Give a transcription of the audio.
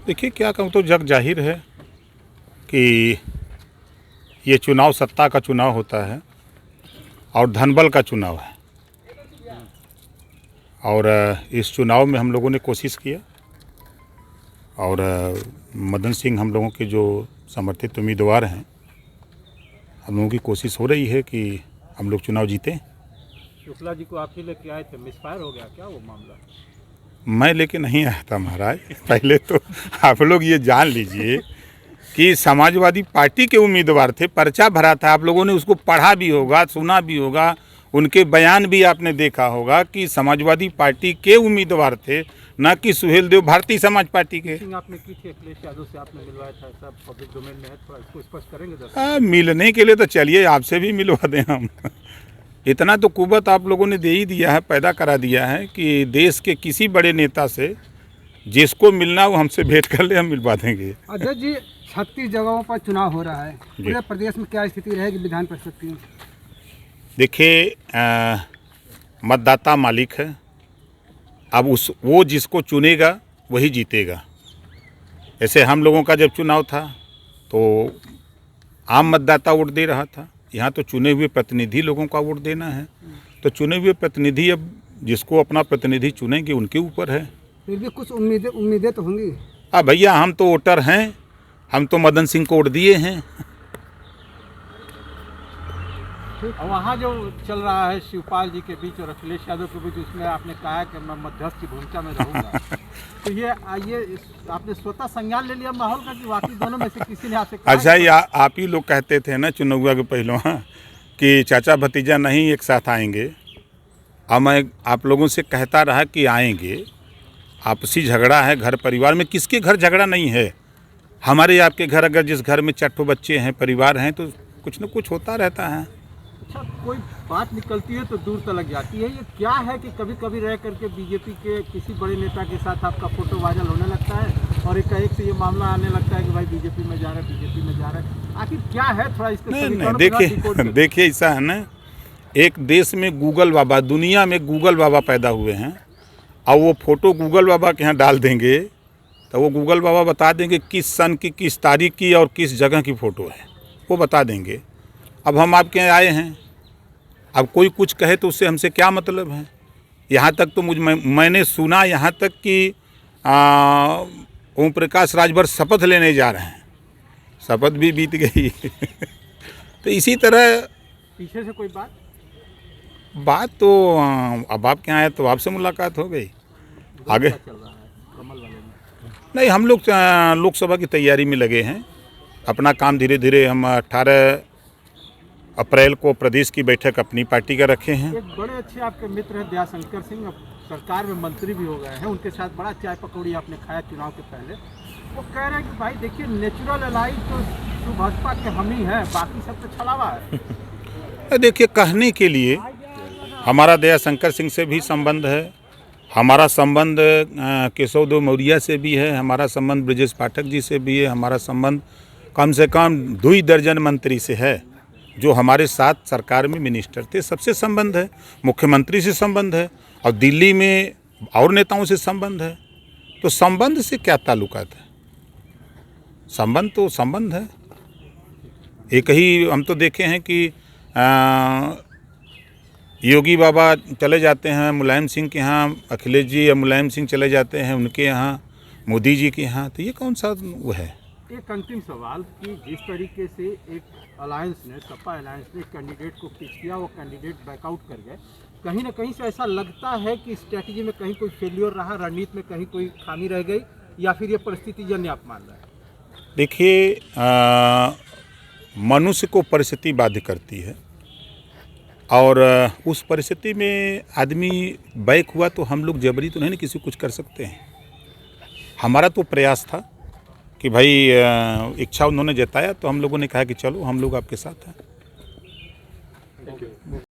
देखिए क्या कहूँ, तो जग जाहिर है कि ये चुनाव सत्ता का चुनाव होता है और धनबल का चुनाव है। और इस चुनाव में हम लोगों ने कोशिश किया और मदन सिंह हम लोगों के जो समर्थित उम्मीदवार हैं, हम लोगों की कोशिश हो रही है कि हम लोग चुनाव जीतें। शुक्ला जी को आप ही लेके आए थे, मिसफायर हो गया क्या वो मामला? मैं लेके नहीं आया था महाराज। पहले तो आप लोग ये जान लीजिए कि समाजवादी पार्टी के उम्मीदवार थे, पर्चा भरा था, आप लोगों ने उसको पढ़ा भी होगा, सुना भी होगा, उनके बयान भी आपने देखा होगा कि समाजवादी पार्टी के उम्मीदवार थे, न कि सुहेलदेव भारतीय समाज पार्टी के। आपने की थी अखिलेश यादव से, आपने मिलवाया था, सब पब्लिक डोमेन में है, थोड़ा इसको स्पष्ट करेंगे? मिलने के लिए तो चलिए आपसे भी मिलवा दें हम। इतना तो कुवत आप लोगों ने दे ही दिया है, पैदा करा दिया है कि देश के किसी बड़े नेता से जिसको मिलना वो हमसे भेंट कर ले, हम मिलवा देंगे। अध्यक्ष जी, 36 जगहों पर चुनाव हो रहा है, पूरे प्रदेश में क्या स्थिति रहेगी विधान परिषद की? देखिए, मतदाता मालिक है। अब वो जिसको चुनेगा वही जीतेगा। ऐसे हम लोगों का जब चुनाव था तो आम मतदाता वोट दे रहा था, यहाँ तो चुने हुए प्रतिनिधि लोगों का वोट देना है। तो चुने हुए प्रतिनिधि अब जिसको अपना प्रतिनिधि चुनेंगे उनके ऊपर है। फिर भी कुछ उम्मीदें तो होंगी। भैया, हम तो वोटर हैं, हम तो मदन सिंह को वोट दिए हैं। वहाँ जो चल रहा है शिवपाल जी के बीच और अखिलेश यादव के बीच, उसमें आपने कहा कि मैं मध्यस्थ की भूमिका में रहूँगा। तो ये आपने स्वतः संज्ञान ले लिया माहौल का कि वाकई दोनों में से किसी ने आपसे कहा? अच्छा, ये आप ही लोग कहते थे ना चुनाव के पहले कि चाचा भतीजा नहीं एक साथ आएंगे। अब मैं आप लोगों से कहता रहा कि आएंगे, आपसी झगड़ा है घर परिवार में, किसके घर झगड़ा नहीं है? हमारे आपके घर, अगर जिस घर में 4 बच्चे हैं, परिवार हैं, तो कुछ न कुछ होता रहता है। अच्छा, कोई बात निकलती है तो दूर तक जाती है। ये क्या है कि कभी कभी रह करके बीजेपी के किसी बड़े नेता के साथ आपका फोटो वायरल होने लगता है और एक से ये मामला आने लगता है कि भाई बीजेपी में जा रहा है, बीजेपी में जा रहा है, आखिर क्या है? थोड़ा इसके नहीं, देखिए ऐसा है ना, एक देश में गूगल बाबा, दुनिया में गूगल बाबा पैदा हुए हैं और वो फोटो गूगल बाबा के यहाँ डाल देंगे तो वो गूगल बाबा बता देंगे किस सन की, किस तारीख की और किस जगह की फ़ोटो है, वो बता देंगे। अब हम आपके यहाँ आए हैं, अब कोई कुछ कहे तो उससे हमसे क्या मतलब है? यहाँ तक तो मैंने सुना यहाँ तक कि ओम प्रकाश राजभर शपथ लेने जा रहे हैं, शपथ भी बीत गई। तो इसी तरह पीछे से कोई बात तो अब आपके यहाँ आए तो आपसे मुलाकात हो गई। आगे चल रहा है कमल वाले में? नहीं, हम लोग लोकसभा की तैयारी में लगे हैं, अपना काम धीरे धीरे। हम 18 अप्रैल को प्रदेश की बैठक अपनी पार्टी का रखे हैं। एक बड़े अच्छे आपके मित्र हैं दयाशंकर सिंह, अब सरकार में मंत्री भी हो गए हैं, उनके साथ बड़ा चाय पकौड़ी आपने खाया चुनाव के पहले। वो कह रहे हैं कि भाई देखिए, नेचुरल अलाइज तो भाजपा के हम ही हैं, बाकी सब तो छलावा है। देखिए, कहने के लिए हमारा दयाशंकर सिंह से भी संबंध है, हमारा संबंध केशव देव मौर्य से भी है, हमारा संबंध ब्रजेश पाठक जी से भी है, हमारा संबंध कम से कम 2 दर्जन मंत्री से है जो हमारे साथ सरकार में मिनिस्टर थे, सबसे संबंध है। मुख्यमंत्री से संबंध है और दिल्ली में और नेताओं से संबंध है। तो संबंध से क्या ताल्लुकात है? संबंध तो संबंध है। एक ही हम तो देखे हैं कि योगी बाबा चले जाते हैं मुलायम सिंह के यहाँ, अखिलेश जी या मुलायम सिंह चले जाते हैं उनके यहाँ, मोदी जी के यहाँ, तो ये कौन सा वो है? एक अंतिम सवाल कि जिस तरीके से एक अलायंस ने, सपा अलायंस ने कैंडिडेट को पिच किया, वो कैंडिडेट बैकआउट कर गए, कहीं ना कहीं से ऐसा लगता है कि स्ट्रैटेजी में कहीं कोई फेल्योर रहा, रणनीति में कहीं कोई खामी रह गई, या फिर ये परिस्थिति जन्य आप मान रहे हैं? देखिए, मनुष्य को परिस्थिति बाध्य करती है और उस परिस्थिति में आदमी बैक हुआ तो हम लोग जबरी तो नहीं किसी कुछ कर सकते हैं। हमारा तो प्रयास था कि भाई इच्छा उन्होंने जताया तो हम लोगों ने कहा कि चलो हम लोग आपके साथ हैं।